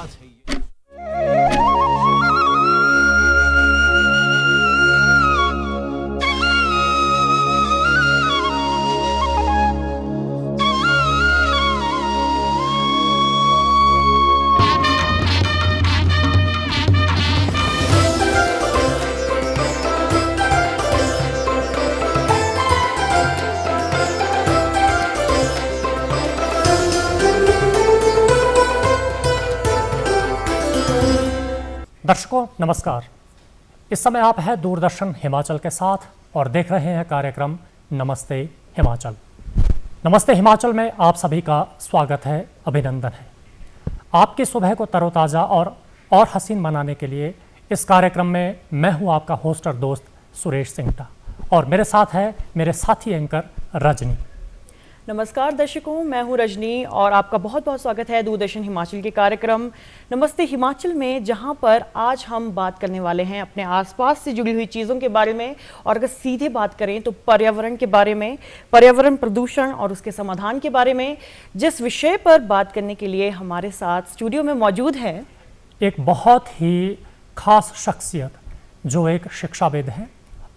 आवाज है ये। दर्शकों नमस्कार। इस समय आप हैं दूरदर्शन हिमाचल के साथ और देख रहे हैं कार्यक्रम नमस्ते हिमाचल। नमस्ते हिमाचल में आप सभी का स्वागत है, अभिनंदन है। आपकी सुबह को तरोताज़ा और हसीन बनाने के लिए इस कार्यक्रम में मैं हूं आपका होस्ट और दोस्त सुरेश सिंगटा और मेरे साथ है मेरे साथी एंकर रजनी। नमस्कार दर्शकों, मैं हूं रजनी और आपका बहुत बहुत स्वागत है दूरदर्शन हिमाचल के कार्यक्रम नमस्ते हिमाचल में, जहां पर आज हम बात करने वाले हैं अपने आसपास से जुड़ी हुई चीज़ों के बारे में। और अगर सीधे बात करें तो पर्यावरण के बारे में, पर्यावरण प्रदूषण और उसके समाधान के बारे में, जिस विषय पर बात करने के लिए हमारे साथ स्टूडियो में मौजूद है एक बहुत ही खास शख्सियत जो एक शिक्षाविद हैं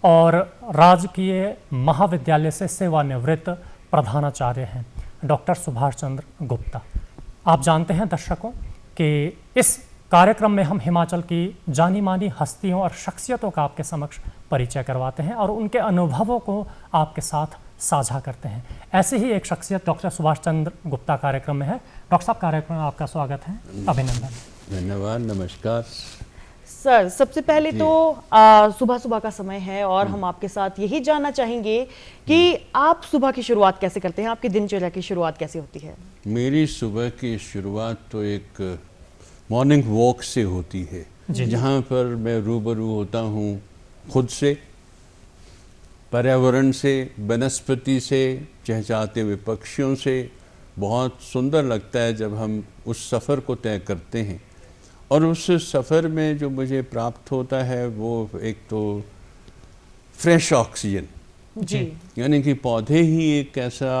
और राजकीय महाविद्यालय से सेवानिवृत्त प्रधानाचार्य हैं, डॉक्टर सुभाष चंद्र गुप्ता। आप जानते हैं दर्शकों कि इस कार्यक्रम में हम हिमाचल की जानी मानी हस्तियों और शख्सियतों का आपके समक्ष परिचय करवाते हैं और उनके अनुभवों को आपके साथ साझा करते हैं। ऐसे ही एक शख्सियत डॉक्टर सुभाष चंद्र गुप्ता कार्यक्रम में है। डॉक्टर साहब, कार्यक्रम में आपका स्वागत है, अभिनंदन। धन्यवाद, नमस्कार सर। सबसे पहले तो सुबह सुबह का समय है और हम आपके साथ यही जानना चाहेंगे कि आप सुबह की शुरुआत कैसे करते हैं, आपकी दिनचर्या की शुरुआत कैसे होती है? मेरी सुबह की शुरुआत तो एक मॉर्निंग वॉक से होती है, जहाँ पर मैं रूबरू होता हूँ खुद से, पर्यावरण से, वनस्पति से, चहचहाते हुए पक्षियों से। बहुत सुंदर लगता है जब हम उस सफ़र को तय करते हैं और उस सफ़र में जो मुझे प्राप्त होता है वो एक तो फ्रेश ऑक्सीजन, जी, यानी कि पौधे ही एक ऐसा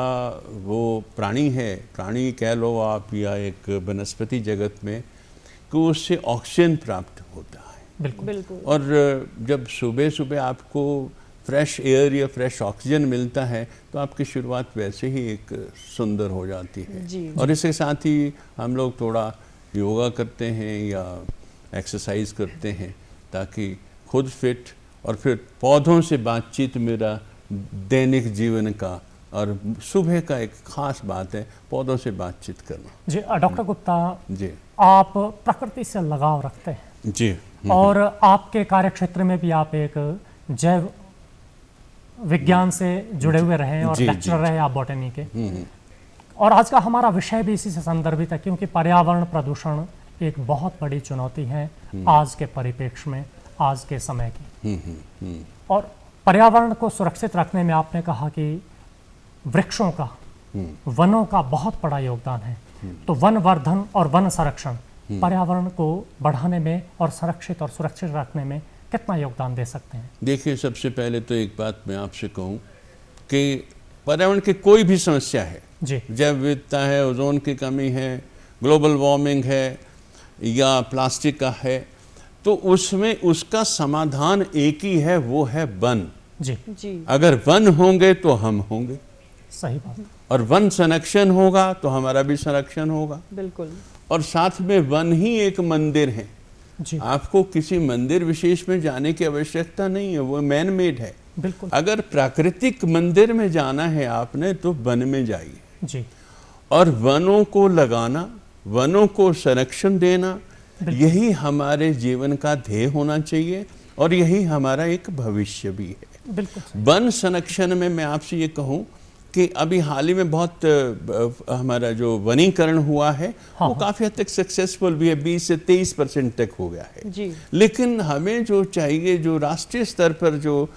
वो प्राणी है, प्राणी कह लो आप, या एक वनस्पति जगत में, कि उससे ऑक्सीजन प्राप्त होता है। बिल्कुल बिल्कुल। और जब सुबह सुबह आपको फ्रेश एयर या फ्रेश ऑक्सीजन मिलता है तो आपकी शुरुआत वैसे ही एक सुंदर हो जाती है। जी। और इसके साथ ही हम लोग थोड़ा योगा करते हैं या एक्सरसाइज करते हैं ताकि खुद फिट, और फिर पौधों से बातचीत मेरा दैनिक जीवन का और सुबह का एक खास बात है, पौधों से बातचीत करना। जी। डॉक्टर गुप्ता जी, आप प्रकृति से लगाव रखते हैं जी। और आपके कार्यक्षेत्र में भी आप एक जैव विज्ञान से जुड़े हुए रहे हैं और लेक्चरर रहे आप बॉटनी के। और आज का हमारा विषय भी इसी से संदर्भित है, क्योंकि पर्यावरण प्रदूषण एक बहुत बड़ी चुनौती है आज के परिप्रेक्ष्य में, आज के समय की। और पर्यावरण को सुरक्षित रखने में आपने कहा कि वृक्षों का, वनों का बहुत बड़ा योगदान है। तो वन वर्धन और वन संरक्षण पर्यावरण को बढ़ाने में और संरक्षित और सुरक्षित रखने में कितना योगदान दे सकते हैं? देखिए, सबसे पहले तो एक बात मैं आपसे कहूँ कि पर्यावरण की कोई भी समस्या है, जी, जैव विविधता है, ओजोन की कमी है, ग्लोबल वार्मिंग है या प्लास्टिक का है, तो उसमें उसका समाधान एक ही है, वो है वन। जी, जी, अगर वन होंगे तो हम होंगे, सही बात। और वन संरक्षण होगा तो हमारा भी संरक्षण होगा। बिल्कुल। और साथ में वन ही एक मंदिर है। जी, आपको किसी मंदिर विशेष में जाने की आवश्यकता नहीं है, वो मैन मेड है। बिल्कुल। अगर प्राकृतिक मंदिर में जाना है आपने तो वन में जाइए। जी, और वनों को लगाना, वनों को संरक्षण देना, यही हमारे जीवन का ध्येय होना चाहिए और यही हमारा एक भविष्य भी है। बिल्कुल। वन संरक्षण में मैं आपसे ये कहूँ कि अभी हाल ही में बहुत हमारा जो वनीकरण हुआ है वो काफ़ी हद तक सक्सेसफुल भी है, 20 से 23% तक हो गया है। जी। लेकिन हमें जो चाहिए, जो राष्ट्रीय स्तर पर जो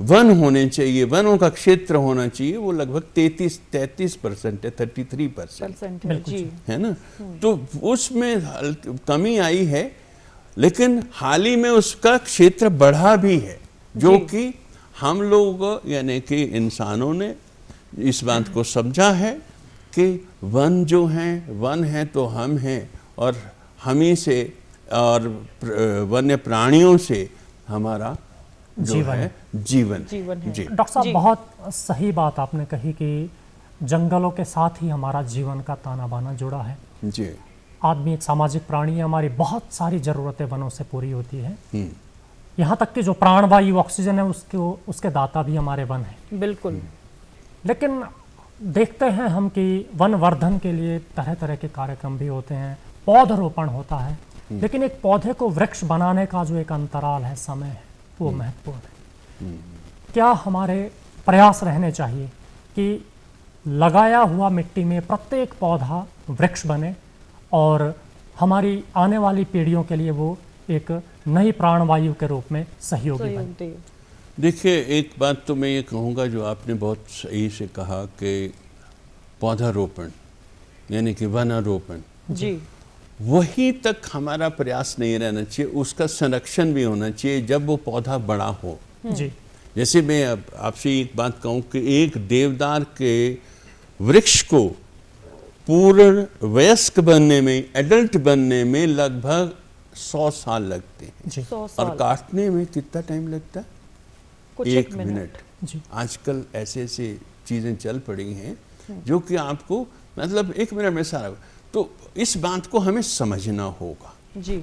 वन होने चाहिए, वनों का क्षेत्र होना चाहिए, वो लगभग 33% है, 33% है। जी, है ना। तो उसमें कमी आई है, लेकिन हाल ही में उसका क्षेत्र बढ़ा भी है, जो कि हम लोग यानी कि इंसानों ने इस बात को समझा है कि वन जो हैं, वन है तो हम हैं, और हमी से और वन्य प्राणियों से हमारा जो जीवन है जीवन है। जी डॉक्टर साहब जी। बहुत सही बात आपने कही कि जंगलों के साथ ही हमारा जीवन का ताना बाना जुड़ा है। जी आदमी एक सामाजिक प्राणी है, हमारी बहुत सारी ज़रूरतें वनों से पूरी होती है। यहाँ तक कि जो प्राणवायु ऑक्सीजन है उसके दाता भी हमारे वन हैं। बिल्कुल। लेकिन देखते हैं हम कि वन वर्धन के लिए तरह तरह के कार्यक्रम भी होते हैं, पौधरोपण होता है, लेकिन एक पौधे को वृक्ष बनाने का जो एक अंतराल है, समय है, वो महत्वपूर्ण है। क्या हमारे प्रयास रहने चाहिए कि लगाया हुआ मिट्टी में प्रत्येक पौधा वृक्ष बने और हमारी आने वाली पीढ़ियों के लिए वो एक नई प्राणवायु के रूप में सहयोगी बने? देखिए, एक बात तो मैं ये कहूँगा जो आपने बहुत सही से कहा कि पौधारोपण यानी कि वनारोपण, जी, वही तक हमारा प्रयास नहीं रहना चाहिए, उसका संरक्षण भी होना चाहिए जब वो पौधा बड़ा हो। जी, जैसे मैं अब आपसे एक बात कहूँ कि एक देवदार के वृक्ष को पूर्ण वयस्क बनने में, एडल्ट बनने में लगभग 100 साल लगते हैं। जी, 100 और साल, काटने में कितना टाइम लगता है? कुछ 1 मिनट। जी। आजकल ऐसे ऐसे चीज़ें चल पड़ी हैं जो कि आपको मतलब 1 मिनट में सारा। तो इस बात को हमें समझना होगा जी,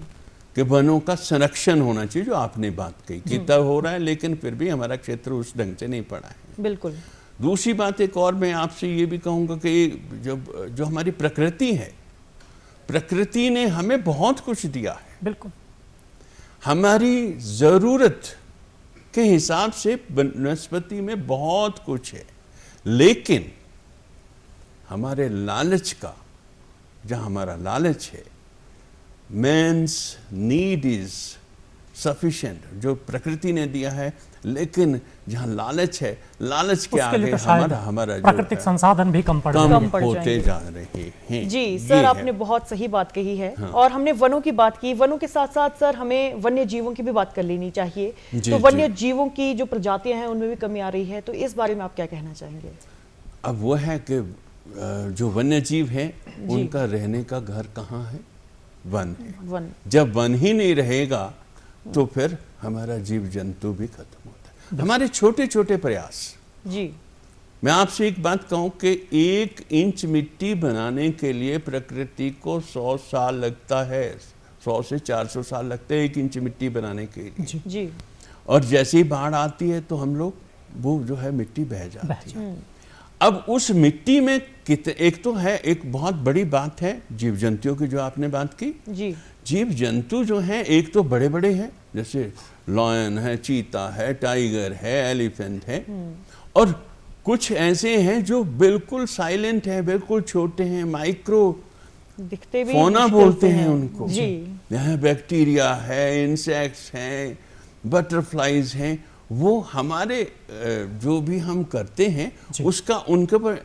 कि वनों का संरक्षण होना चाहिए, जो आपने बात कही कितना हो रहा है, लेकिन फिर भी हमारा क्षेत्र उस ढंग से नहीं पड़ा है। बिल्कुल। दूसरी बात एक और मैं आपसे ये भी कहूँगा कि जो हमारी प्रकृति है, प्रकृति ने हमें बहुत कुछ दिया है। बिल्कुल। हमारी ज़रूरत के हिसाब से वनस्पति में बहुत कुछ है, लेकिन हमारे लालच का, जहाँ हमारा लालच है, मैंस नीड इज सफिशिएंट, जो प्रकृति ने दिया है, लेकिन जहाँ लालच है, लालच के उसके आगे लिए तो शायद हमारा प्राकृतिक संसाधन भी कम पड़ कम जाएंगे। पड़ होते जाएंगे। जा रहे हैं। जी ये सर, आपने है। बहुत सही बात कही है। हाँ। और हमने वनों की बात की, वनों के साथ साथ सर हमें वन्य जीवों की भी बात कर लेनी चाहिए। जी, तो जी। वन्य जीवों की जो प्रजातियां हैं उनमें भी कमी आ रही है, तो इस बारे में आप क्या कहना चाहेंगे? अब वो है कि जो वन्य जीव है उनका रहने का घर कहाँ है? वन है। वन, जब वन ही नहीं रहेगा तो फिर हमारा जीव जंतु भी खत्म होता है। हमारे छोटे छोटे प्रयास, जी, मैं आपसे एक बात कहूं कि 1 इंच मिट्टी बनाने के लिए प्रकृति को 100 साल लगता है, 100 से 400 साल लगते हैं 1 इंच मिट्टी बनाने के लिए। जी, जी, और जैसे ही बाढ़ आती है तो हम लोग वो जो है मिट्टी बह जाती है। अब उस मिट्टी में एक तो है, एक बहुत बड़ी बात है जीव जंतुओं की जो आपने बात की। जी, जीव जंतु जो हैं एक तो बड़े बड़े हैं, जैसे लॉयन है, चीता है, टाइगर है, एलिफेंट है, और कुछ ऐसे हैं जो बिल्कुल साइलेंट है, बिल्कुल छोटे हैं, माइक्रो दिखते भी फोना मुश्किल बोलते से हैं उनको। जी, यहाँ बैक्टीरिया है, इंसेक्ट्स हैं, बटरफ्लाइज हैं, वो हमारे जो भी हम करते हैं उसका उनके पर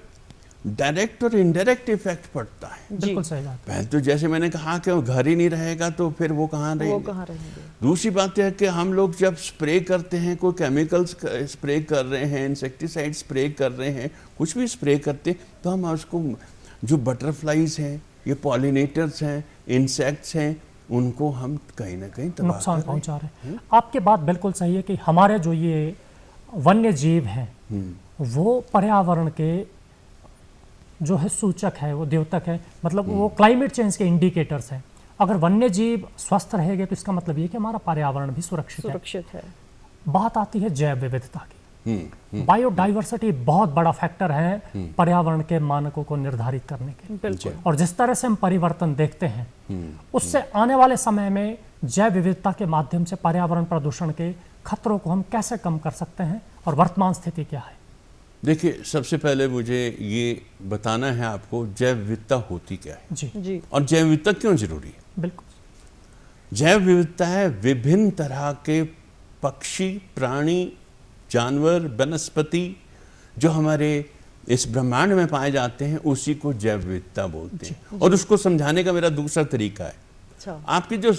डायरेक्ट और इनडायरेक्ट इफेक्ट पड़ता है। बिल्कुल सही बात। पहले तो जैसे मैंने कहा कि वो घर ही नहीं रहेगा तो फिर वो कहाँ वो रहेंगे? कहाँ रहेंगे? दूसरी बात यह है कि हम लोग जब स्प्रे करते हैं, कोई केमिकल्स स्प्रे कर रहे हैं, इंसेक्टिसाइड स्प्रे कर रहे हैं, कुछ भी स्प्रे करते हैं, तो हम उसको जो बटरफ्लाइज हैं, ये पॉलिनेटर्स हैं, इंसेक्ट्स हैं, उनको हम कहीं ना कहीं तबाह नुकसान कर पहुंचा रहे हैं। आपकी बात बिल्कुल सही है कि हमारे जो ये वन्य जीव हैं वो पर्यावरण के जो है सूचक है, वो द्योतक है, मतलब वो क्लाइमेट चेंज के इंडिकेटर्स हैं। अगर वन्य जीव स्वस्थ रहेंगे तो इसका मतलब ये कि हमारा पर्यावरण भी सुरक्षित है। बात आती है जैव विविधता की। बायोडाइवर्सिटी बहुत बड़ा फैक्टर है पर्यावरण के मानकों को निर्धारित करने के। बिल्कुल। और जिस तरह से हम परिवर्तन देखते हैं उससे आने वाले समय में जैव विविधता के माध्यम से पर्यावरण प्रदूषण के खतरों को हम कैसे कम कर सकते हैं और वर्तमान स्थिति क्या है? देखिए, सबसे पहले मुझे ये बताना है आपको जैव विविधता होती क्या है जी, जी, और जैव विविधता क्यों जरूरी है। बिल्कुल। जैव विविधता है विभिन्न तरह के पक्षी, प्राणी, जानवर, वनस्पति जो हमारे इस ब्रह्मांड में पाए जाते हैं, उसी को जैव विविधता बोलते हैं। और उसको समझाने का मेरा दूसरा तरीका है, अच्छा, आपकी जो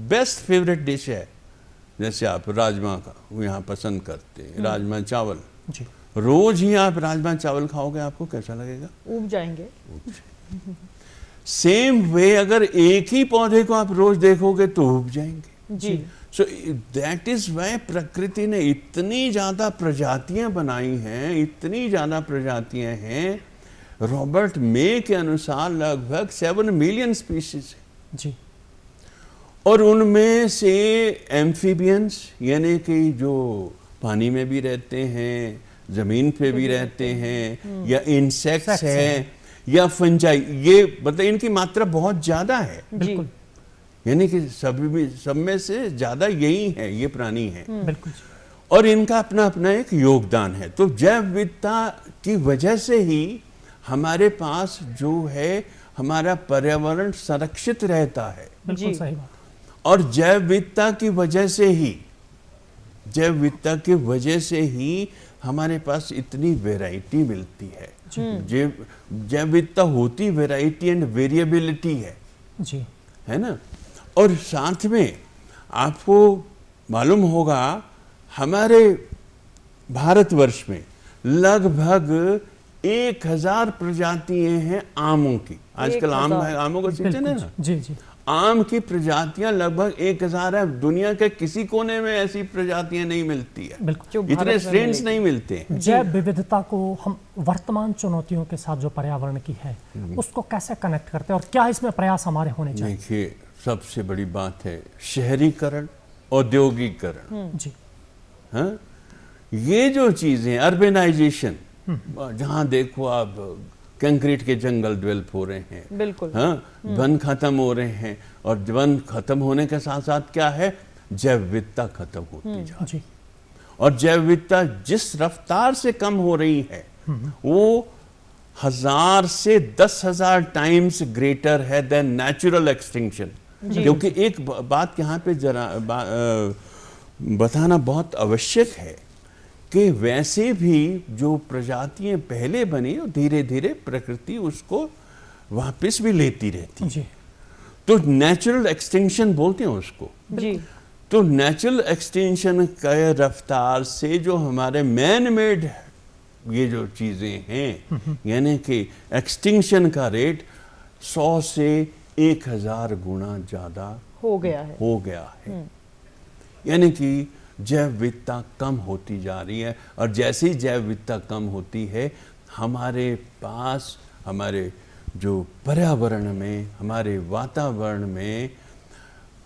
बेस्ट फेवरेट डिश है, जैसे आप राजमा का यहाँ पसंद करते हैं, राजमा चावल, जी, रोज ही आप राजमा चावल खाओगे, आपको कैसा लगेगा? ऊब जाएंगे। सेम वे अगर एक ही पौधे को आप रोज देखोगे तो उब जाएंगे। जी। सो दैट इज वाई प्रकृति ने इतनी ज्यादा प्रजातियां बनाई हैं, इतनी ज्यादा प्रजातियां हैं। रॉबर्ट मे के अनुसार लगभग 7 मिलियन स्पीशीज है जी। और उनमें से एम्फीबियंस यानी कि जो पानी में भी रहते हैं, जमीन पे भी रहते हैं, या इंसेक्ट्स हैं या फंजाई, ये मतलब इनकी मात्रा बहुत ज्यादा है। बिल्कुल। यानी कि सब में से ज्यादा यही है, ये प्राणी है। बिल्कुल। और इनका अपना अपना एक योगदान है। तो जैव विविधता की वजह से ही हमारे पास जो है हमारा पर्यावरण संरक्षित रहता है। बिल्कुल सही बात। और जैव विविधता की वजह से ही, जैव विविधता की वजह से ही हमारे पास इतनी वैरायटी मिलती है। जैव विविधता होती वैरायटी एंड वेरिएबिलिटी है जी, है ना। और साथ में आपको मालूम होगा हमारे भारतवर्ष में लगभग 1000 प्रजातियां हैं आमों की। आजकल आमों का सीजन है ना। जी जी। आम की प्रजातियां लगभग 1000 है। दुनिया के किसी कोने में ऐसी प्रजातियां नहीं मिलती है। बिल्कुल। इतने स्ट्रेन्स नहीं मिलते हैं। जैव विविधता को हम वर्तमान चुनौतियों के साथ जो पर्यावरण की है उसको कैसे कनेक्ट करते हैं और क्या इसमें प्रयास हमारे होने चाहिए? देखिए, सबसे बड़ी बात है शहरीकरण, औद्योगिकरण। जी। हाँ, ये जो चीजें, अर्बनाइजेशन, जहां देखो आप कंक्रीट के जंगल डेवलप हो रहे हैं। बिल्कुल। हाँ, वन खत्म हो रहे हैं और वन खत्म होने के साथ साथ क्या है, जैव विविधता खत्म होती जा रही है। और जैव विविधता जिस रफ्तार से कम हो रही है वो 1000 से 10,000 टाइम्स ग्रेटर है देन नेचुरल एक्सटिंक्शन। क्योंकि एक बात यहाँ पे जरा बताना बहुत आवश्यक है कि वैसे भी जो प्रजातियां पहले बनी और धीरे धीरे प्रकृति उसको वापस भी लेती रहती है। तो नेचुरल एक्सटिंक्शन बोलते हैं उसको। जी। तो नेचुरल एक्सटिंक्शन के रफ्तार से जो हमारे मैन मेड ये जो चीजें हैं, यानी कि एक्सटिंक्शन का रेट 100 से 1000 गुना ज्यादा हो गया है। यानी कि जैव विविधता कम होती जा रही है। और जैसे ही जैव विविधता कम होती है हमारे पास, हमारे जो पर्यावरण में, हमारे वातावरण में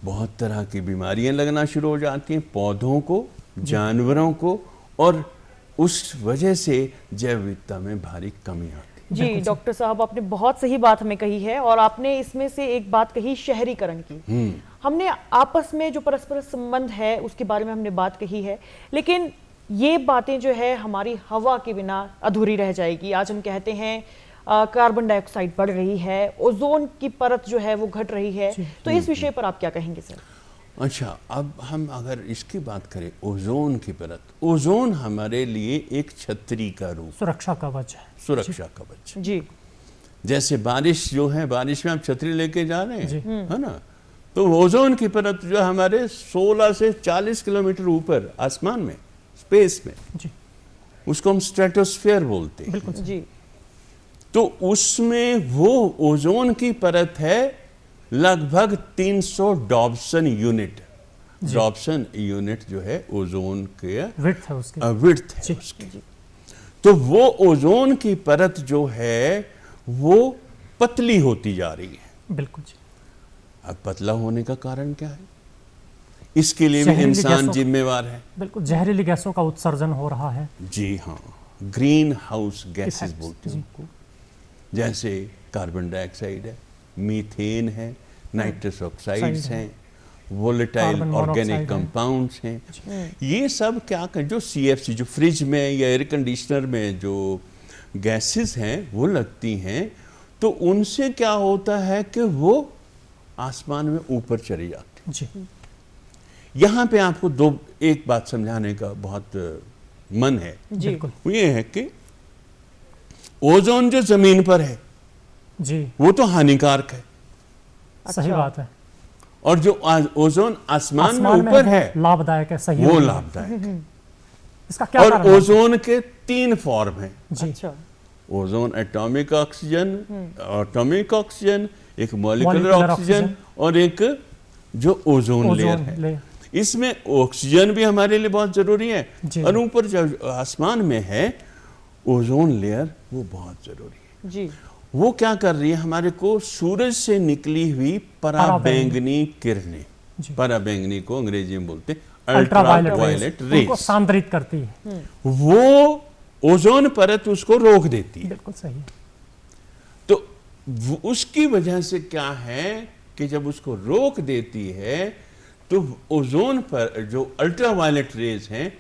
बहुत तरह की बीमारियां लगना शुरू हो जाती हैं, पौधों को, जानवरों को, और उस वजह से जैव विविधता में भारी कमी आती है। जी डॉक्टर साहब, आपने बहुत सही बात हमें कही है और आपने इसमें से एक बात कही शहरीकरण की। हमने आपस में जो परस्पर संबंध है उसके बारे में हमने बात कही है, लेकिन ये बातें जो है हमारी हवा के बिना अधूरी रह जाएगी। आज हम कहते हैं कार्बन डाइऑक्साइड बढ़ रही है, ओजोन की परत जो है वो घट रही है, तो इस विषय पर आप क्या कहेंगे सर? अच्छा, अब हम अगर इसकी बात करें ओजोन की परत, ओजोन हमारे लिए एक छतरी का रूप, सुरक्षा कवच है। सुरक्षा कवच जी। जैसे बारिश जो है, बारिश में आप छतरी लेके जा रहे हैं, है ना, तो ओजोन की परत जो हमारे 16 से 40 किलोमीटर ऊपर आसमान में, स्पेस में, जी, उसको हम स्ट्रेटोस्फीयर बोलते हैं। बिल्कुल जी। तो उसमें वो ओजोन की परत है लगभग 300 डॉब्सन यूनिट। डॉब्सन यूनिट जो है ओजोन के विड्थ है उसकी। विड्थ है उसकी। तो वो ओजोन की परत जो है वो पतली होती जा रही है। बिल्कुल जी। अब पतला होने का कारण क्या है? इसके लिए भी इंसान जिम्मेवार है। बिल्कुल, जहरीली गैसों का उत्सर्जन हो रहा है। जी हाँ, ग्रीन हाउस गैसेस बोलते हैं उनको, जैसे कार्बन डाइऑक्साइड है, मीथेन है, नाइट्रस ऑक्साइड्स हैं, वोलेटाइल ऑर्गेनिक कंपाउंड्स हैं। ये सब क्या कर, जो CFC, जो फ्रिज में या एयर कंडीशनर में जो गैसेस हैं वो लगती हैं, तो उनसे क्या होता है कि वो आसमान में ऊपर चली जाती जी। यहाँ पे आपको एक बात समझाने का बहुत मन है। जी। वो ये है कि ओजोन जो जमीन पर है जी, वो तो हानिकारक है। सही बात है। और जो ओजोन आसमान में ऊपर है लाभदायक है, सही वो लाभदायक है। इसका क्या और कारण है? ओजोन के 3 फॉर्म हैं। जी। अच्छा। ओजोन एटॉमिक ऑक्सीजन, एक मॉलिक्यूलर Molecular ऑक्सीजन oxygen और एक जो ओजोन लेयर है। लेयर। इसमें ऑक्सीजन भी हमारे लिए बहुत जरूरी है जी। और ऊपर जो आसमान में है ओजोन लेयर वो बहुत जरूरी है। जी वो क्या कर रही है, हमारे को सूरज से निकली हुई पराबैंगनी किरणें, जी। पराबैंगनी को अंग्रेजी में बोलते हैं अल्ट्रावायलेट अल्ट्रावायलेट उनको रेस, सांद्रित करती है। वो ओजोन परत उसको रोक देती है। बिल्कुल सही है। तो उसकी वजह से क्या है कि जब उसको रोक देती है तो ओजोन पर जो अल्ट्रावायलेट रेज हैं,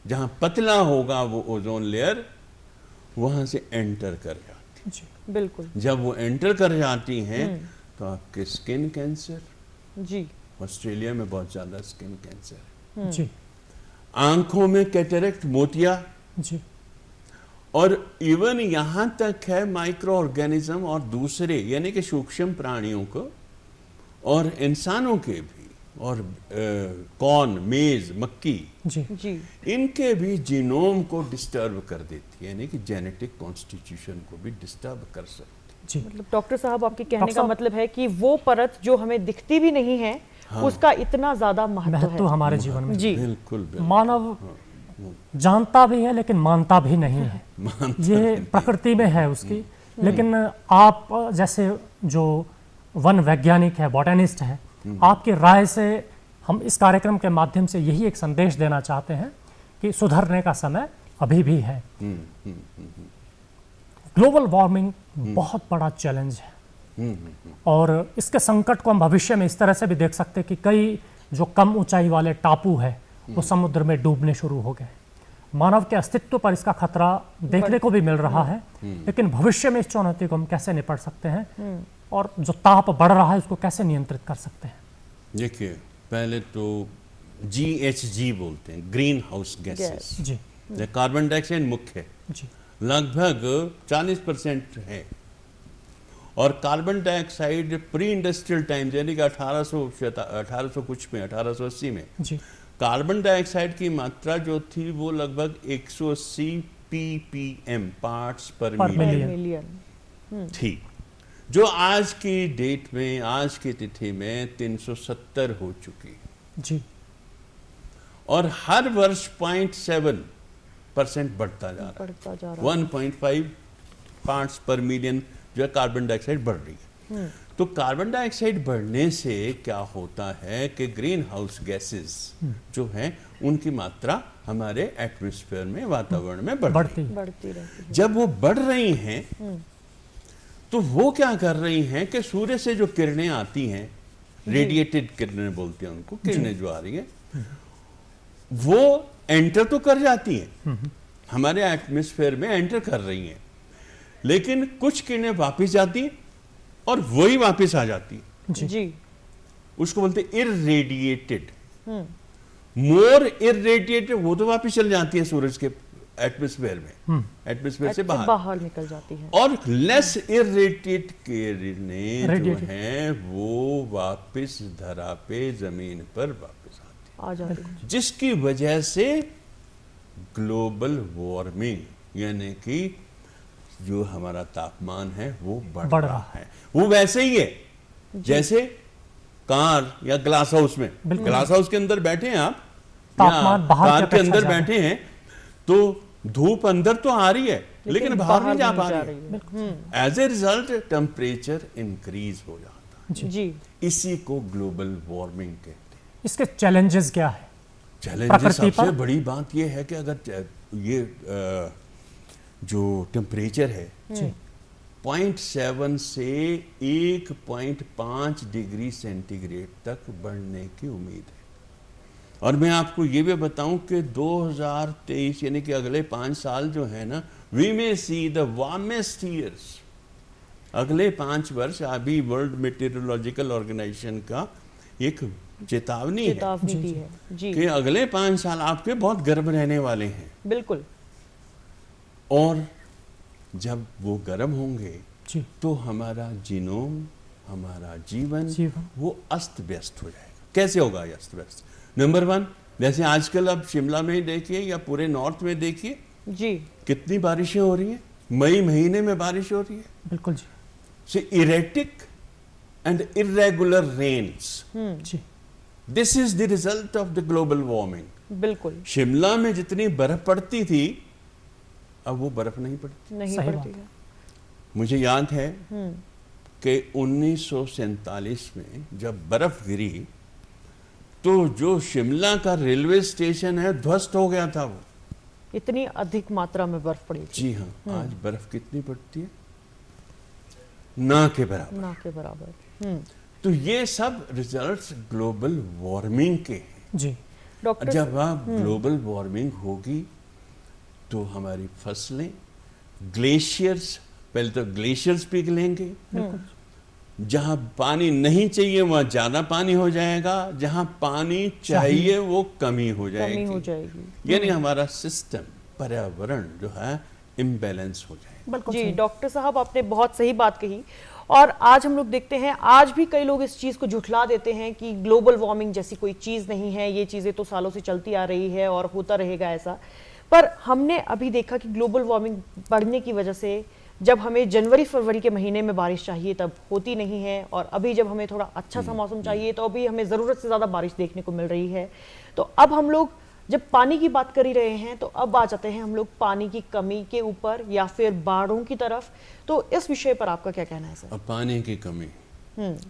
जहां पतला होगा वो ओजोन लेयर, वहां से एंटर कर जाती जी है। बिल्कुल। जब वो एंटर कर जाती हैं तो आपके स्किन कैंसर, जी ऑस्ट्रेलिया में बहुत ज्यादा स्किन कैंसर है, जी आंखों में कैटरेक्ट, मोतिया, जी और इवन यहां तक है माइक्रो ऑर्गेनिज्म और दूसरे यानी कि सूक्ष्म प्राणियों को और इंसानों के भी, और कॉर्न, मेज, मक्की, जी जी इनके भी जीनोम को डिस्टर्ब कर देती है, यानी कि जेनेटिक कॉन्स्टिट्यूशन को भी डिस्टर्ब कर सकती है। जी। मतलब डॉक्टर साहब आपके कहने डॉक्टर का साहब- मतलब है कि वो परत जो हमें दिखती भी नहीं है, उसका इतना ज्यादा महत्व महत्व है। हमारे जीवन में। जी बिल्कुल बिल्कुल। मानव जानता भी है लेकिन मानता भी नहीं है। ये प्रकृति में है उसकी। लेकिन आप जैसे जो वन वैज्ञानिक है, बॉटनिस्ट है, आपकी राय से हम इस कार्यक्रम के माध्यम से यही एक संदेश देना चाहते हैं कि सुधरने का समय अभी भी है। ग्लोबल वार्मिंग बहुत बड़ा चैलेंज है और इसके संकट को हम भविष्य में इस तरह से भी देख सकते हैं कि कई जो कम ऊंचाई वाले टापू है वो समुद्र में डूबने शुरू हो गए। मानव के अस्तित्व पर इसका खतरा देखने को भी मिल रहा है। लेकिन भविष्य में इस चुनौती को हम कैसे निपट सकते हैं और जो ताप बढ़ रहा है उसको कैसे नियंत्रित कर सकते हैं? देखिए, पहले तो GHG बोलते हैं, ग्रीन हाउस गैसेस, जी कार्बन डाइऑक्साइड मुख्य है, जी लगभग 40% है। और carbon dioxide pre industrial time यानी कि 1800 कुछ में, 1880 में जी कार्बन डाइऑक्साइड की मात्रा जो थी वो लगभग 180 ppm पार्ट्स पर पर मिलियन मिलियन थी, जो आज की डेट में, आज की तिथि में 370 हो चुकी है। जी और हर वर्ष 0.7% बढ़ता जा रहा है। बढ़ता जा रहा 1.5 पार्ट्स पर मिलियन जो है कार्बन डाइऑक्साइड बढ़ रही है। तो कार्बन डाइऑक्साइड बढ़ने से क्या होता है कि ग्रीन हाउस गैसेस जो हैं उनकी मात्रा हमारे एटमॉस्फेयर में, वातावरण में बढ़ रही है। बढ़ती रहती है। जब वो बढ़ रही हैं तो वो क्या कर रही हैं कि सूर्य से जो किरणें आती हैं, रेडिएटेड किरणें बोलते हैं उनको, किरणें जो आ रही हैं वो एंटर तो कर जाती हैं, हमारे एटमॉस्फेयर में एंटर कर रही हैं, लेकिन कुछ किरणें वापस जाती हैं और वही वापस आ जाती है। जी जी उसको बोलते हैं इररेडिएटेड। मोर इररेडिएटेड वो तो वापस चल जाती है सूरज के एटमॉस्फेयर में, एटमॉस्फेयर से बाहर, बाहर निकल जाती है। और लेस इररेडिएटेड किरणें जो Radiated। हैं वो वापस धरा पे, जमीन पर वापस आती आ जाती है। है, जिसकी वजह से ग्लोबल वार्मिंग यानी कि जो हमारा तापमान है वो बढ़ रहा है। वो वैसे ही है जैसे कार या ग्लास हाउस में, ग्लास हाउस के अंदर बैठे हैं आप, तापमान बाहर कार के अपेक्षा अंदर ज्यादा। बैठे हैं तो धूप अंदर तो आ रही है लेकिन बाहर नहीं जा पा रही है। As a result temperature increase हो जाता है। जी इसी को ग्लोबल वार्मिंग कहते हैं। इसके चैलेंजेस क्या है? चैलेंजेस प्रकृति सबसे पर? बड़ी बात यह है कि अगर ये जो टेम्परेचर है 0.7 से 1.5 डिग्री सेंटीग्रेड तक बढ़ने की उम्मीद है। और मैं आपको ये भी बताऊं कि 2023 यानी कि अगले 5 साल जो है ना, we may see the warmest years. अगले 5 वर्ष अभी वर्ल्ड मेटेरोलॉजिकल ऑर्गेनाइजेशन का एक चेतावनी है चेतावनी दी है। जी कि अगले 5 साल आपके बहुत गर्म रहने वाले हैं। बिल्कुल। और जब वो गर्म होंगे जी तो हमारा जीनोम, हमारा जीवन जीवन। वो अस्त व्यस्त हो जाएगा। कैसे होगा ये अस्त व्यस्त? नंबर 1, जैसे आजकल आप शिमला में ही देखिए या पूरे नॉर्थ में देखिए जी कितनी बारिशें हो रही हैं। मई महीने में बारिश हो रही है। बिल्कुल जी से इरेटिक and irregular rains. जी This is the result of the global warming. बिल्कुल शिमला में जितनी बर्फ पड़ती थी अब वो बर्फ नहीं पड़ती। नहीं सही पड़ती बात है। मुझे याद है कि 1947 में जब बर्फ गिरी तो जो शिमला का रेलवे स्टेशन है ध्वस्त हो गया था वो। इतनी अधिक मात्रा में बर्फ पड़ी थी, जी हाँ, आज बर्फ कितनी पड़ती है? ना के बराबर। ना के बराबर। तो ये सब रिजल्ट्स ग्लोबल वार्मिंग के हैं। जी डॉक्टर जब आप ग्लोबल वार्मिंग होगी तो हमारी फसलें, ग्लेशियर्स, पहले तो ग्लेशियर्स पिघलेंगे, जहां पानी नहीं चाहिए वहां ज्यादा पानी हो जाएगा, जहां पानी चाहिए वो कमी हो कमी जाएगी, हो जाएगी। यानी हमारा सिस्टम, पर्यावरण जो है इम्बैलेंस हो जाएगा। बिल्कुल जी सही। डॉक्टर साहब आपने बहुत सही बात कही। और आज हम लोग देखते हैं, आज भी कई लोग इस चीज़ को झुठला देते हैं कि ग्लोबल वार्मिंग जैसी कोई चीज़ नहीं है, ये चीज़ें तो सालों से चलती आ रही है और होता रहेगा ऐसा। पर हमने अभी देखा कि ग्लोबल वार्मिंग बढ़ने की वजह से जब हमें जनवरी फरवरी के महीने में बारिश चाहिए तब होती नहीं है, और अभी जब हमें थोड़ा अच्छा सा मौसम चाहिए तो अभी हमें ज़रूरत से ज़्यादा बारिश देखने को मिल रही है। तो अब हम लोग जब पानी की बात कर ही रहे हैं तो अब आ जाते हैं हम लोग पानी की कमी के ऊपर या फिर बाढ़ों की तरफ। तो इस विषय पर आपका क्या कहना है सर? अब पानी की कमी,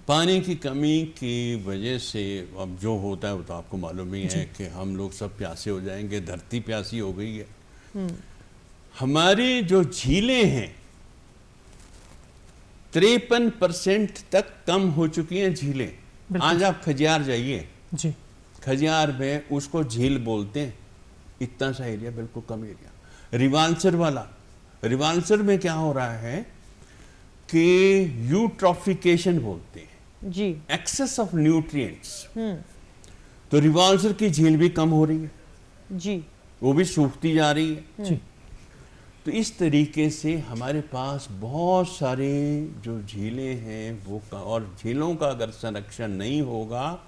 पानी की कमी की वजह से अब जो होता है वो तो आपको मालूम ही है कि हम लोग सब प्यासे हो जाएंगे, धरती प्यासी हो गई है। हमारी जो झीलें हैं 53% तक कम हो चुकी हैं झीलें। आज आप खजियार जाइए, जी खजियार में उसको झील बोलते हैं, इतना सा एरिया, बिल्कुल कम एरिया। रिवाल्सर वाला, रिवाल्सर में क्या हो रहा है कि यूट्रॉफिकेशन बोलते हैं, जी एक्सेस ऑफ न्यूट्रिएंट्स। तो रिवाल्सर की झील भी कम हो रही है, जी वो भी सूखती जा रही है। जी तो इस तरीके से हमारे पास बहुत सारे जो झीलें हैं वो, और झीलों का अगर संरक्षण नहीं होगा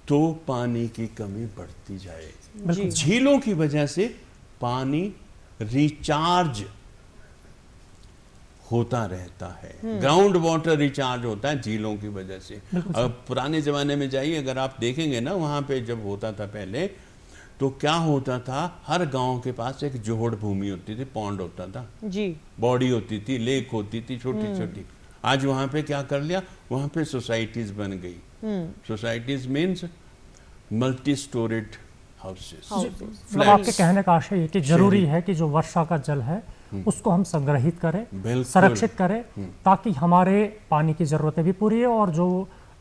तो पानी की कमी बढ़ती जाएगी। जी झीलों की वजह से पानी रिचार्ज होता रहता है, ग्राउंड वाटर रिचार्ज होता है झीलों की वजह से। अब पुराने जमाने में जाइए, अगर आप देखेंगे ना, वहां पे जब होता था पहले तो क्या होता था, हर गांव के पास एक जोहड़ भूमि होती थी, पॉन्ड होता था, जी बॉडी होती थी, लेक होती थी छोटी छोटी। आज वहां पे क्या कर लिया, वहां पे सोसाइटीज बन गई। Societies means multi storeyed houses. मतलब आपके कहने का आशय ये कि जरूरी है कि जो वर्षा का जल है उसको हम संग्रहित करें, बिल्कुल। संरक्षित करें, ताकि हमारे पानी की जरूरतें भी पूरी है और जो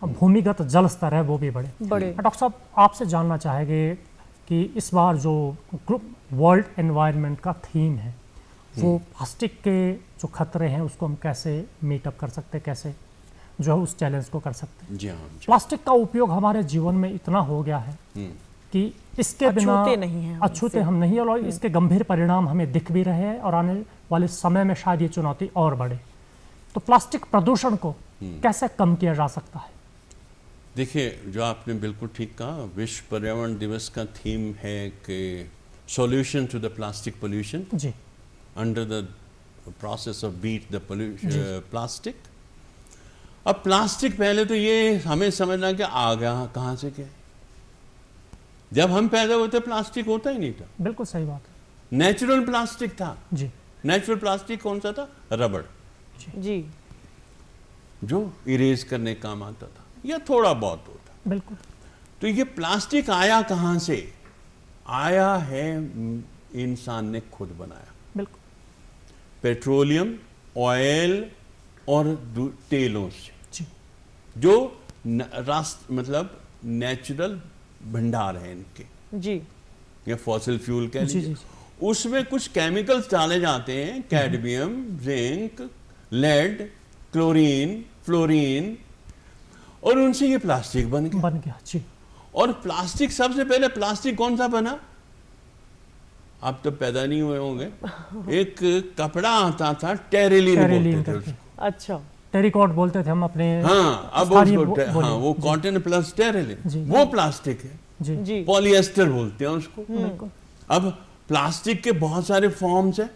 भूमिगत जल स्तर है वो भी बढ़े। डॉक्टर साहब आपसे जानना चाहेंगे कि इस बार जो वर्ल्ड एनवायरनमेंट का थीम है वो प्लास्टिक के जो खतरे हैं उसको हम कैसे मीटअप कर सकते हैं, कैसे जो है उस चैलेंज को कर सकते हैं। जी हाँ, प्लास्टिक का उपयोग हमारे जीवन में इतना हो गया है कि इसके बिना अछूते नहीं हैं हम अछूते हम नहीं, और इसके गंभीर परिणाम हमें दिख भी रहे हैं और आने वाले समय में शायद ये चुनौती और बढ़े। तो प्लास्टिक प्रदूषण को कैसे कम किया जा सकता है? देखिए, जो आपने बिल्कुल ठीक कहा, विश्व पर्यावरण दिवस का थीम है कि solution to the plastic pollution जी under the process of beat the plastic. अब प्लास्टिक, पहले तो ये हमें समझना कि आ गया कहाँ से क्या है। जब हम पैदा होते प्लास्टिक होता ही नहीं था, बिल्कुल सही बात है। नेचुरल प्लास्टिक था। जी नेचुरल प्लास्टिक कौन सा था? रबड़, जी जो इरेज करने काम आता था या थोड़ा बहुत होता। बिल्कुल। तो ये प्लास्टिक आया कहाँ से? आया है इंसान ने खुद बनाया। बिल्कुल। पेट्रोलियम, ऑयल और तेलों से, जी जो मतलब नेचुरल भंडार है इनके, जी या फॉसिल फ्यूल कह जी, लीजिए। जी। उसमें कुछ केमिकल्स डाले जाते हैं, cadmium, zinc, lead, chlorine, fluorine, और उनसे ये प्लास्टिक बन गया। जी। और प्लास्टिक, सबसे पहले प्लास्टिक कौन सा बना? आप तो पैदा नहीं हुए होंगे। एक कपड़ा आता था, टेरिलिन बोलते थे उसको। अच्छा, टेरिकॉट बोलते थे हम अपने। हाँ, अब उसको, हाँ, वो कॉटन प्लस टेरिलिन, वो प्लास्टिक है। जी जी पॉलिएस्टर बोलते हैं उसको। अब प्लास्टिक के बहुत सारे फॉर्म्स हैं,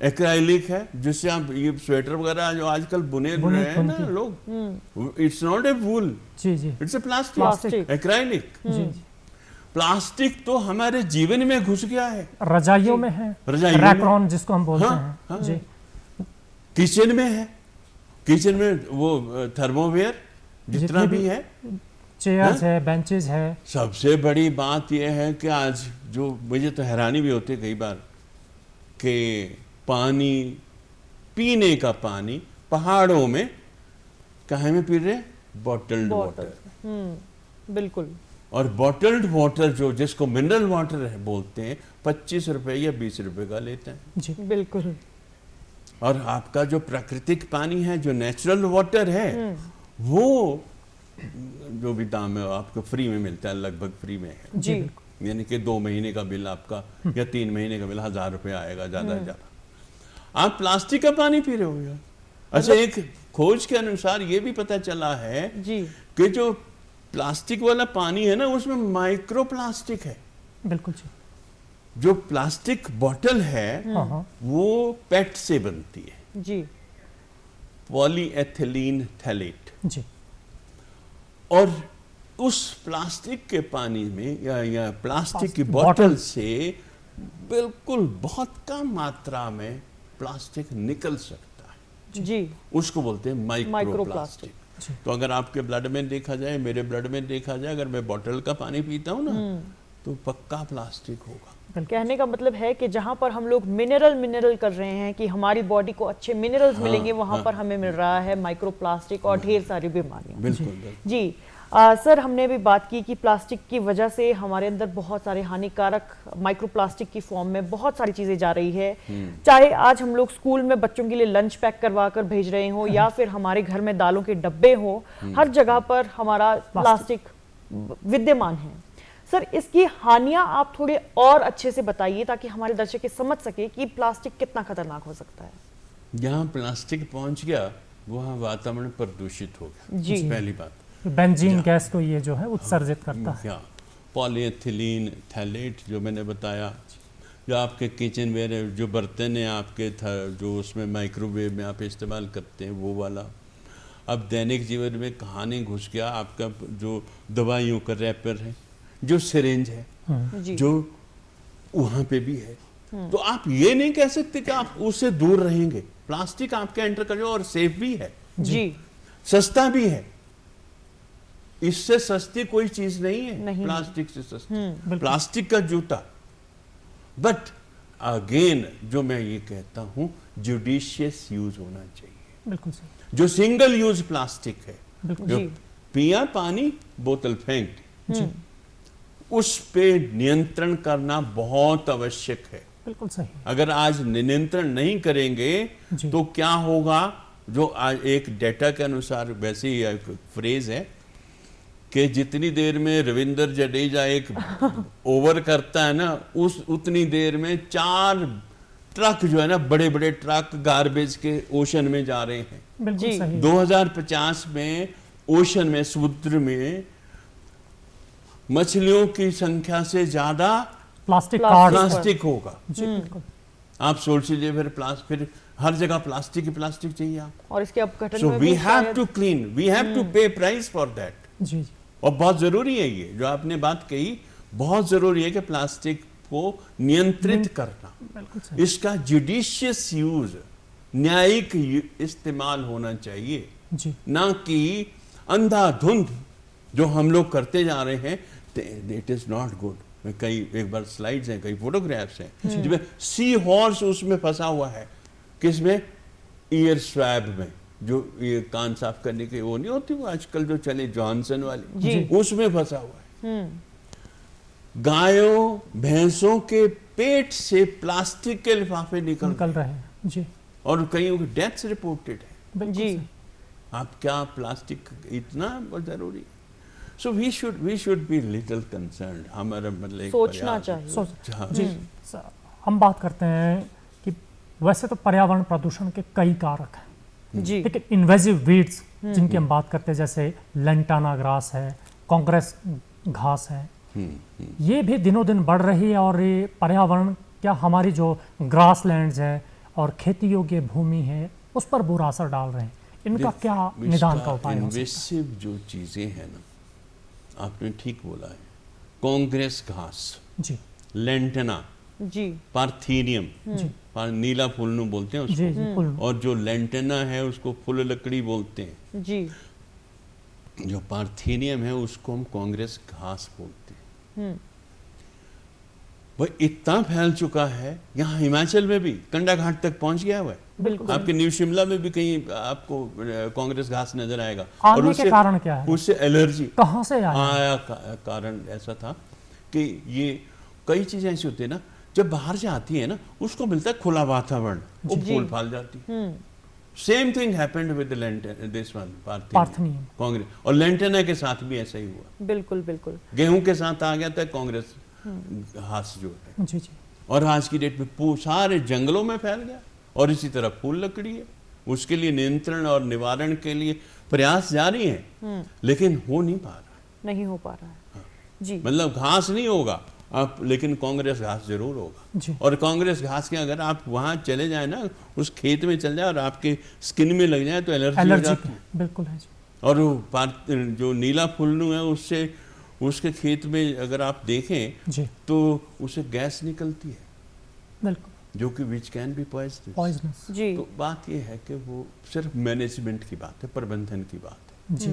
एक्राइलिक है जिससे आप ये स्वेटर वगैरह जो आजकल बुने रहे हैं ना लोग, इट्स नॉट ए वूल, जी जी it's a plastic. Plastic, acrylic. जी प्लास्टिक तो हमारे जीवन में घुस गया है, रजाइयों में है, रजाइयों में। रैक्रॉन जिसको हम बोलते हाँ, हैं। हाँ। जी किचन में है, किचन में वो थर्मोवेयर जितना जितने भी भी है, चेयर्स है, बेंचेस है। सबसे बड़ी बात यह है कि आज जो मुझे तो हैरानी भी होती है कई बार कि पानी, पीने का पानी पहाड़ों में कहाँ में पी रहे, बॉटल्ड वाटर। बिल्कुल। और बॉटल्ड वाटर जो जिसको मिनरल वाटर है बोलते हैं, 25 रुपए या 20 रुपए का लेते हैं। जी बिल्कुल। और आपका जो प्राकृतिक पानी है, जो नेचुरल वाटर है, वो जो भी दाम है आपको फ्री में मिलता है, लगभग फ्री में है। जी यानी कि 2 महीने का बिल आपका या 3 महीने का बिल 1000 रुपये आएगा, ज्यादा से ज्यादा। आप प्लास्टिक का पानी पी रहे हो यार। अच्छा, एक खोज के अनुसार ये भी पता चला है जी कि जो प्लास्टिक वाला पानी है ना, उसमें माइक्रो प्लास्टिक है। बिल्कुल जी। जो प्लास्टिक बॉटल है हाँ हाँ वो पेट से बनती है, जी पॉलीएथिलीन थैलेट। जी और उस प्लास्टिक के पानी में या प्लास्टिक की प्लास्टिक बोतल बॉटल से बिल्कुल बहुत कम मात्रा में प्लास्टिक निकल सकता है। जी उसको बोलते हैं माइक्रो माइक्रोप्लास्टिक। प्लास्टिक। तो अगर आपके ब्लड में देखा जाए, मेरे ब्लड में देखा जाए, अगर मैं बॉटल का पानी पीता हूँ ना, तो पक्का प्लास्टिक होगा। कहने का मतलब है कि जहां पर हम लोग मिनरल कर रहे हैं कि हमारी बॉडी को अच्छे मिनरल्स मिलेंगे, वहां पर हमें मिल रहा है माइक्रोप्लास्टिक और ढेर सारी बीमारियां। बिल्कुल। जी सर, हमने भी बात की कि प्लास्टिक की वजह से हमारे अंदर बहुत सारे हानिकारक माइक्रोप्लास्टिक की फॉर्म में बहुत सारी चीज़ें जा रही है। चाहे आज हम लोग स्कूल में बच्चों के लिए लंच पैक करवा कर भेज रहे हो या फिर हमारे घर में दालों के डब्बे हो, हर जगह पर हमारा प्लास्टिक विद्यमान है। सर, इसकी हानियां आप थोड़े और अच्छे से बताइए ताकि हमारे दर्शक समझ सके कि प्लास्टिक कितना खतरनाक हो सकता है। जहाँ प्लास्टिक पहुंच गया वहाँ वातावरण प्रदूषित हो गया। जी। पहली बात बेंजीन गैस को ये जो है उत्सर्जित करता है। क्या पॉलीएथिलीन थैलेट जो मैंने बताया, जो आपके किचन वेयर है, जो बर्तन है आपके जो उसमें माइक्रोवेव में आप इस्तेमाल करते हैं, वो वाला अब दैनिक जीवन में कहानी घुस गया। आपका जो दवाइयों का रैपर है, जो सिरिंज है, जी जो वहाँ पे भी है। तो आप ये नहीं कह सकते कि आप उससे दूर रहेंगे। प्लास्टिक आपके एंटर कर और सेफ भी है, जी सस्ता भी है। इससे सस्ती कोई चीज नहीं है, नहीं। प्लास्टिक से सस्ती। प्लास्टिक का जूता। बट अगेन जो मैं ये कहता हूं, जुडिशियस यूज होना चाहिए। बिल्कुल सही। जो सिंगल यूज प्लास्टिक है, जो जी। पिया पानी, बोतल फेंक दी, जी उस पे नियंत्रण करना बहुत आवश्यक है। बिल्कुल सही। अगर आज नियंत्रण नहीं करेंगे जी। तो क्या होगा? जो आज एक डेटा के अनुसार, वैसे ही एक फ्रेज है कि जितनी देर में रविंद्र जडेजा एक ओवर करता है ना, उतनी देर में 4 ट्रक जो है ना, बड़े बड़े ट्रक गार्बेज के ओशन में जा रहे हैं। बिल्कुल जी। सही। 2050 में ओशन में, समुद्र में मछलियों की संख्या से ज्यादा प्लास्टिक प्लास्टिक कार्ड। प्लास्टिक होगा। जी बिल्कुल। आप सोच लीजिए, फिर हर जगह प्लास्टिक ही प्लास्टिक चाहिए आप। और इसके अपघटन सो में वी भी हैव शायद- to clean, we have to pay price for that. जी जी और बहुत जरूरी है ये जो आपने बात कही, बहुत जरूरी है कि प्लास्टिक को नियंत्रित करना, बिल्कुल सही। इसका जुडिशियस यूज, न्यायिक इस्तेमाल होना चाहिए, जी ना कि अंधाधुंध जो हम लोग करते जा रहे हैं। It is not good. कई एक बार स्लाइड्स हैं, कई फोटोग्राफ्स हैं जिसमें सी हॉर्स उसमें फंसा हुआ है। किसमें? ईयर स्वैब में, जो ये कान साफ करने की वो नहीं होती, वो आजकल जो चले जॉनसन वाली, जी। उसमें फंसा हुआ है। गायों भैंसों के पेट से प्लास्टिक के लिफाफे निकल रहे हैं। जी और कईयों की डेथ्स रिपोर्टेड है। बिल्कुल जी। सही। आप क्या प्लास्टिक इतना बहुत जरूरी है। So we should be little concerned. हमारा मतलब एक सोचना प्रयास- चाहिए। हाँ। जी सर, हम बात करते हैं कि वैसे तो पर्यावरण प्रदूषण के कई कारक हैं, जी लेकिन इन्वेजिव वीड्स जिनकी हम बात करते हैं, जैसे लेंटाना ग्रास है, कांग्रेस घास है, ये भी दिनों दिन बढ़ रही है। और ये पर्यावरण, क्या हमारी जो ग्रास लैंड्स है और खेती योग्य भूमि है उस पर बुरा असर डाल रहे हैं। इनका क्या निदान का उपाय हो सकता है? इन्वेसिव जो चीज़ें हैं ना, आपने ठीक बोला है, कांग्रेस घास, जी लेंटेना, जी पार्थेनियम, नीला फुल्लू बोलते हैं जी उसको, जी फुल और जो लेंटेना है उसको फुल लकड़ी बोलते हैं, जी जो पार्थेनियम है उसको हम कांग्रेस घास बोलते हैं। वह इतना फैल चुका है, यहाँ हिमाचल में भी कंडा घाट तक पहुंच गया हुआ है। बिल्कुल। आपके न्यू शिमला में भी कहीं आपको कांग्रेस घास नजर आएगा। आने के कारण क्या है? उससे एलर्जी कहाँ से आया? आया कारण ऐसा था कि ये कई चीजें ऐसी होती है ना, जब बाहर से आती है ना, उसको मिलता है खुला वातावरण, वो फूल फाल जाती है। Same thing happened with this one parthenium. Congress, और लेंटेना के साथ भी ऐसा ही हुआ। बिल्कुल बिल्कुल। गेहूं के साथ आ गया था कांग्रेस घास जो है, जी जी और आज की डेट में सारे जंगलों में फैल गया। और इसी तरह फूल लकड़ी है, उसके लिए नियंत्रण और निवारण के लिए प्रयास जारी है, लेकिन हो नहीं पा रहा, नहीं हो पा रहा है। जी मतलब घास नहीं होगा आप, लेकिन कांग्रेस घास जरूर होगा। जी। और कांग्रेस घास के अगर आप वहां चले जाए ना, उस खेत में चल जाए और आपके स्किन में लग जाए तो एलर्जी हो एलर्जी जाती है। बिल्कुल है जी। और वो जो नीला फुल्लू है, उससे उसके खेत में अगर आप देखें जी तो उसे गैस निकलती है, बिल्कुल जो कि विच कैन बी पॉइजनस। जी तो बात यह है कि वो सिर्फ मैनेजमेंट की बात है, प्रबंधन की बात है। जी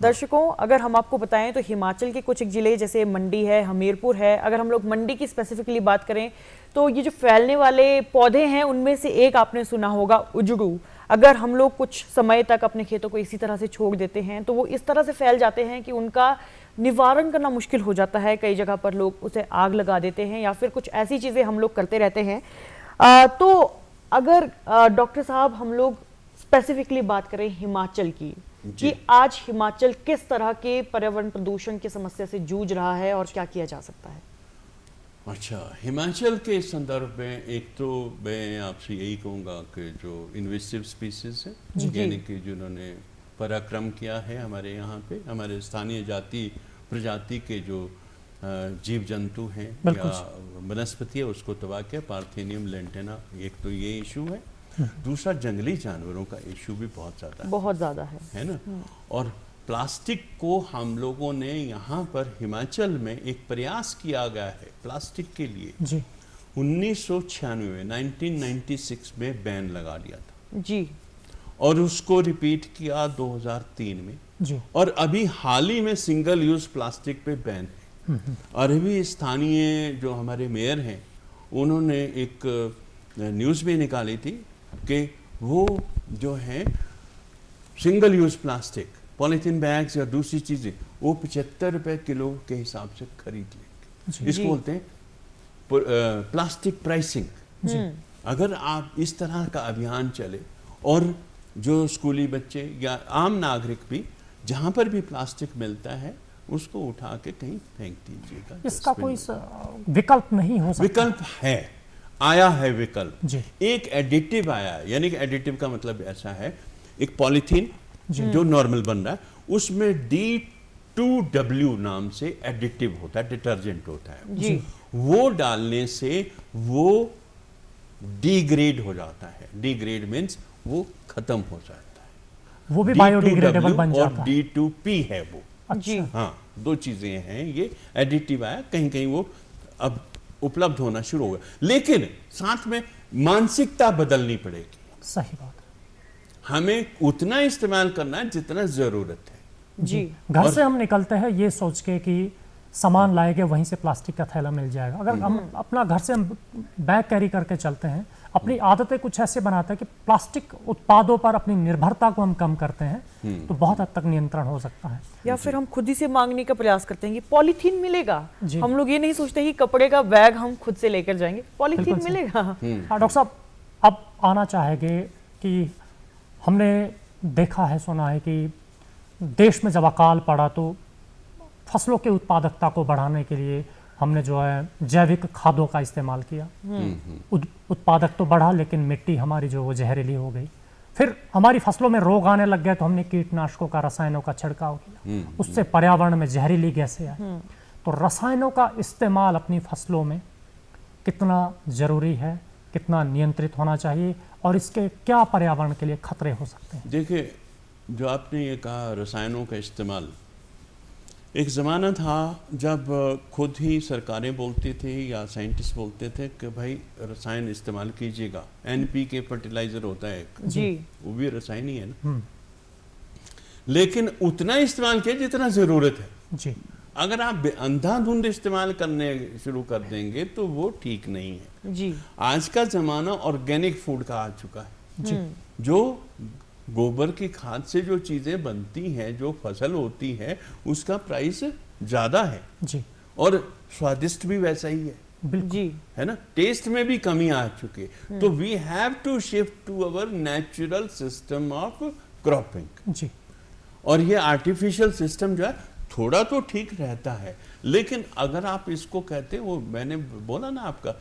दर्शकों, अगर हम आपको बताएं तो हिमाचल के कुछ एक जिले जैसे मंडी है, हमीरपुर है, अगर हम लोग मंडी की स्पेसिफिकली बात करें तो ये जो फैलने वाले पौधे हैं उनमें से एक आपने सुना होगा उजड़ू। अगर हम लोग कुछ समय तक अपने खेतों को इसी तरह से छोड़ देते हैं तो वो इस तरह से फैल जाते हैं कि उनका निवारण करना मुश्किल हो जाता है। कई जगह पर लोग उसे आग लगा देते हैं या फिर कुछ ऐसी चीज़ें हम लोग करते रहते हैं। तो अगर डॉक्टर साहब हम लोग स्पेसिफिकली बात करें हिमाचल की, कि आज हिमाचल किस तरह के पर्यावरण प्रदूषण की समस्या से जूझ रहा है और क्या किया जा सकता है? अच्छा, हिमाचल के संदर्भ में एक तो मैं आपसे यही कहूँगा कि जो इन्वेसिव स्पीसीज है, यानी कि जिन्होंने पराक्रम किया है हमारे यहाँ पे, हमारे स्थानीय जाति प्रजाति के जो जीव जंतु हैं या वनस्पति है, उसको तबाह किया। पार्थेनियम, लेंटेना, एक तो ये इशू है। दूसरा, जंगली जानवरों का इशू भी बहुत ज़्यादा है ना। और प्लास्टिक को हम लोगों ने यहाँ पर हिमाचल में एक प्रयास किया गया है प्लास्टिक के लिए जी 1996 1996 में बैन लगा दिया था जी, और उसको रिपीट किया 2003 में जी। और अभी हाल ही में सिंगल यूज प्लास्टिक पे बैन है। और अभी स्थानीय जो हमारे मेयर हैं उन्होंने एक न्यूज़ भी निकाली थी कि वो जो है single use plastic, polythene bags या दूसरी चीज़ें वो 75 रुपए किलो के हिसाब से खरीद लेंगे। इसको बोलते हैं प्लास्टिक प्राइसिंग। अगर आप इस तरह का अभियान चले और जो स्कूली बच्चे या आम नागरिक भी जहाँ पर भी प्लास्टिक मिलता है उसको उठा के कहीं फेंक दीजिएगा। इसका कोई विकल्प नहीं हो सकता? विकल्प है, आया है विकल्प जी। एक एडिटिव आया है, यानी कि एडिटिव का मतलब ऐसा है, एक पॉलीथीन जो नॉर्मल बन रहा है उसमें D2W नाम से एडिटिव होता है, डिटर्जेंट होता है जी। वो डालने से वो डिग्रेड हो जाता है। डिग्रेड मीन्स वो खत्म हो जाता है। वो भी बायोडिग्रेडेबल बन जाता और है। D2P है वो। जी हाँ, दो चीजें हैं। ये एडिटिव आया, कहीं कहीं वो अब उपलब्ध होना शुरू हो गया, लेकिन साथ में मानसिकता बदलनी पड़ेगी। सही बात है। हमें उतना इस्तेमाल करना है जितना जरूरत है। जी। घर से हम निकलते हैं ये सोच के कि सामान लाएंगे वहीं से प्लास्टिक का थैला मिल जाएगा। अगर हम अपना घर से हम बैग कैरी करके चलते हैं, अपनी आदतें कुछ ऐसे बनाते हैं कि प्लास्टिक उत्पादों पर अपनी निर्भरता को हम कम करते हैं, तो बहुत हद तक नियंत्रण हो सकता है। या फिर हम खुद ही से मांगने का प्रयास करते हैं कि पॉलीथीन मिलेगा। हम लोग ये नहीं सोचते कि कपड़े का बैग हम खुद से लेकर जाएंगे, पॉलीथीन मिलेगा। डॉक्टर साहब, अब आना चाहेंगे कि हमने देखा है, सुना है कि देश में जब अकाल पड़ा तो फसलों की उत्पादकता को बढ़ाने के लिए हमने जो है जैविक खादों का इस्तेमाल किया। उत्पादक तो बढ़ा लेकिन मिट्टी हमारी जो वो जहरीली हो गई। फिर हमारी फसलों में रोग आने लग गए तो हमने कीटनाशकों का, रसायनों का छिड़काव किया, उससे पर्यावरण में जहरीली गैसें आई। तो रसायनों का इस्तेमाल अपनी फसलों में कितना जरूरी है कितना नियंत्रित होना चाहिए और इसके क्या पर्यावरण के लिए खतरे हो सकते हैं? देखिए, जो आपने ये कहा रसायनों का इस्तेमाल, एक ज़माना था जब खुद ही सरकारें बोलती थी या साइंटिस्ट बोलते थे कि भाई रसायन इस्तेमाल कीजिएगा। NPK फर्टिलाइज़र होता है एक, जी वो भी रसायन ही है ना, लेकिन उतना इस्तेमाल किया जितना ज़रूरत है। जी अगर आप अंधाधुंध इस्तेमाल करने शुरू कर देंगे तो वो ठीक नहीं है। जी आज का ज़माना ऑर्गेनिक फूड का आ चुका है। जी जो गोबर की खाद से जो चीज़ें बनती हैं, जो फसल होती है, उसका प्राइस ज़्यादा है जी और स्वादिष्ट भी वैसा ही है, जी है ना। टेस्ट में भी कमी आ चुकी है। तो we have to shift to our natural system of cropping. जी और ये आर्टिफिशियल सिस्टम जो है थोड़ा तो ठीक रहता है, लेकिन अगर आप इसको कहते, वो मैंने बोला ना आपका,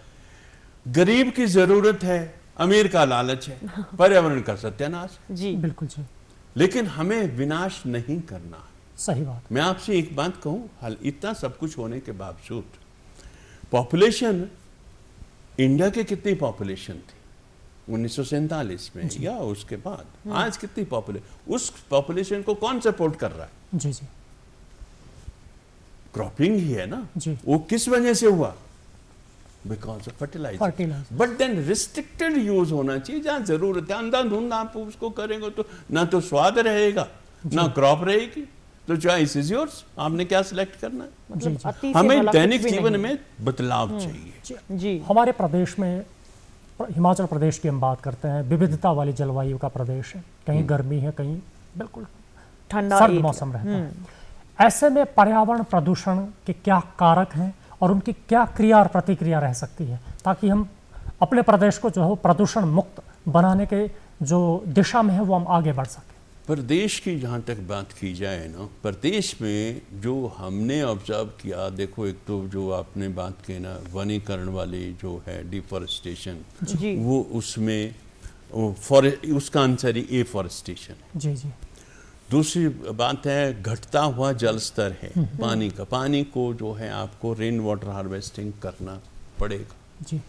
गरीब की जरूरत है, अमीर का लालच है, पर्यावरण का सत्यानाश। जी बिल्कुल जी, लेकिन हमें विनाश नहीं करना। सही बात। मैं आपसे एक बात कहूं, हाल इतना सब कुछ होने के बावजूद पॉपुलेशन, इंडिया की कितनी पॉपुलेशन थी 1947 में या उसके बाद, आज कितनी पॉपुलेशन, उस पॉपुलेशन को कौन सपोर्ट कर रहा है? जी जी क्रॉपिंग ही है ना। जी। वो किस वजह से हुआ? Because of fertiliser. Fertiliser. But then restricted use होना चाहिए जहां जरूरत है। अंधाधुंध आप उसको करेंगे तो ना तो स्वाद रहेगा, ना क्रॉप रहेगी। तो चॉइस इज योर्स, आपने क्या सिलेक्ट करना है। मतलब जी। अति से हमें भला दैनिक कुछ भी जीवन नहीं। में बदलाव चाहिए। जी हमारे प्रदेश में, हिमाचल प्रदेश की हम बात करते हैं, विविधता वाली जलवायु का प्रदेश है। कहीं गर्मी है, कहीं बिल्कुल ठंडा सर्द एक- मौसम रहता है। ऐसे में पर्यावरण प्रदूषण के क्या कारक हैं और उनकी क्या क्रिया और प्रतिक्रिया रह सकती है, ताकि हम अपने प्रदेश को जो है प्रदूषण मुक्त बनाने के जो दिशा में है वो हम आगे बढ़ सकें। प्रदेश की जहाँ तक बात की जाए ना, प्रदेश में जो हमने ऑब्जर्व किया, देखो एक तो जो आपने बात की ना वनीकरण वाली जो है डिफॉरेस्टेशन, जी वो उसमें उसका आंसर ही एफॉरेस्टेशन है। जी जी दूसरी बात है घटता हुआ जल स्तर है पानी का। पानी को जो है आपको रेन वाटर हार्वेस्टिंग करना पड़ेगा। जी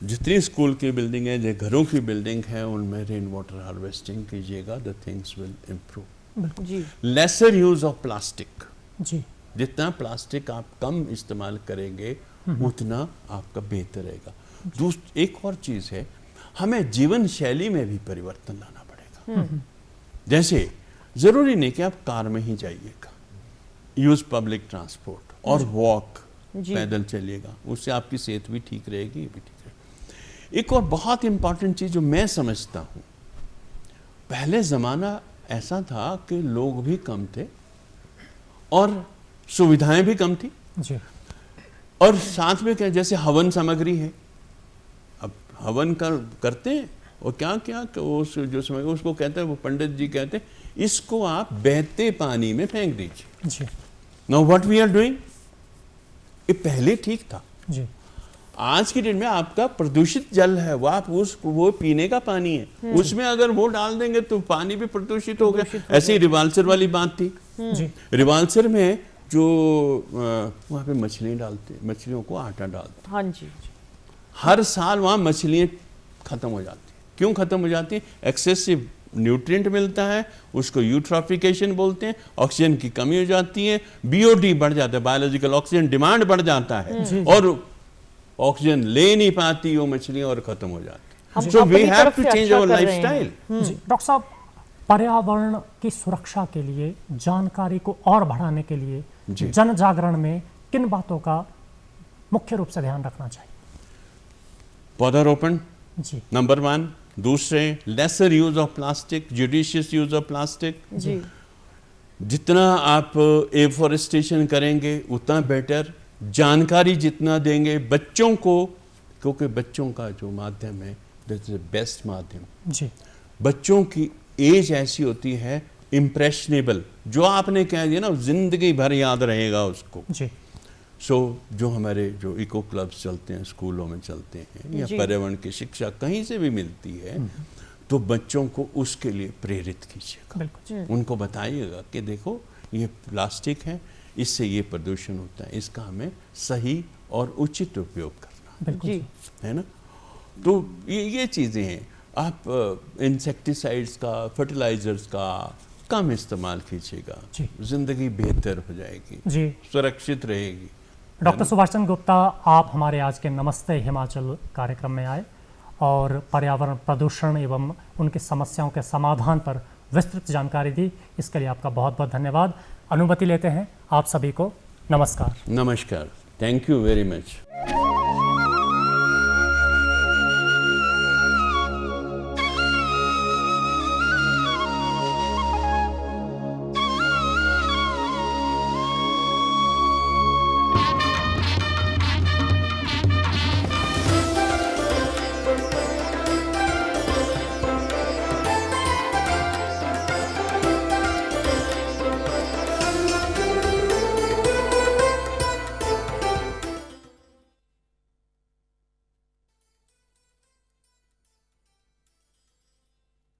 जितनी स्कूल की बिल्डिंग है, जो घरों की बिल्डिंग है, उनमें रेन वाटर हार्वेस्टिंग कीजिएगा, द थिंग्स विल इम्प्रूव। जी लेसर यूज ऑफ प्लास्टिक, जी जितना प्लास्टिक आप कम इस्तेमाल करेंगे उतना आपका बेहतर रहेगा। एक और चीज़ है, हमें जीवन शैली में भी परिवर्तन लाना पड़ेगा। जैसे ज़रूरी नहीं कि आप कार में ही जाइएगा, यूज़ पब्लिक ट्रांसपोर्ट और वॉक, जी। पैदल चलिएगा, उससे आपकी सेहत भी ठीक रहेगी, ये भी ठीक रहेगी। एक और बहुत इंपॉर्टेंट चीज़ जो मैं समझता हूँ, पहले ज़माना ऐसा था कि लोग भी कम थे और सुविधाएं भी कम थी, जी और साथ में क्या, जैसे हवन सामग्री है, अब हवन करते हैं और क्या क्या उस जो समय उसको कहते हैं, वो पंडित जी कहते हैं इसको आप बहते पानी में फेंक दीजिए। जी now what we are doing, ये पहले ठीक था। जी आज की डेट में आपका प्रदूषित जल है, वो पीने का पानी है, उसमें अगर वो डाल देंगे तो पानी भी प्रदूषित हो गया। ऐसे ही रिवाल्सर वाली बात थी। जी रिवाल्सर में जो वहाँ पे मछलियाँ डालते, मछलियों को आटा डालते, हाँ जी हर साल वहाँ मछलियाँ खत्म हो जाती हैं। क्यों खत्म हो जाती हैं? एक्सेसिव न्यूट्रिएंट मिलता है, उसको यूट्रॉफिकेशन बोलते हैं, ऑक्सीजन की कमी हो जाती है, बीओडी बढ़ जाता है, बायोलॉजिकल ऑक्सीजन डिमांड बढ़ जाता है, और ऑक्सीजन ले नहीं पाती वो मछलियाँ और खत्म हो जाती है। So we have to change our lifestyle. जी डॉक्टर साहब, पर्यावरण की सुरक्षा के लिए, जानकारी को और बढ़ाने के लिए जी। जन जागरण में किन बातों का मुख्य रूप से ध्यान रखना चाहिए? पौधारोपण जी नंबर 1, दूसरे lesser use of plastic, judicious use of plastic. जी जितना आप एफॉरेस्टेशन करेंगे उतना बेटर, जानकारी जितना देंगे बच्चों को, क्योंकि बच्चों का जो माध्यम है दैट इज द बेस्ट माध्यम। जी बच्चों की एज ऐसी होती है इम्प्रेशनेबल, जो आपने कह दिया ना जिंदगी भर याद रहेगा उसको। जी सो जो हमारे जो इको क्लब्स चलते हैं, स्कूलों में चलते हैं, या जी। पर्यावरण की शिक्षा कहीं से भी मिलती है, तो बच्चों को उसके लिए प्रेरित कीजिएगा। बिल्कुल उनको बताइएगा कि देखो ये प्लास्टिक है, इससे ये प्रदूषण होता है, इसका हमें सही और उचित उपयोग करना बिल्कुल जी जी। है ना। तो ये चीज़ें हैं। आप इंसेक्टिसाइड्स का, फर्टिलाइजर्स का कम इस्तेमाल कीजिएगा, जी। ज़िंदगी बेहतर हो जाएगी, जी सुरक्षित रहेगी। डॉक्टर सुभाष चंद्र गुप्ता, आप हमारे आज के नमस्ते हिमाचल कार्यक्रम में आए और पर्यावरण प्रदूषण एवं उनकी समस्याओं के समाधान पर विस्तृत जानकारी दी। इसके लिए आपका बहुत बहुत धन्यवाद। अनुमति लेते हैं आप सभी को। नमस्कार। नमस्कार, थैंक यू वेरी मच।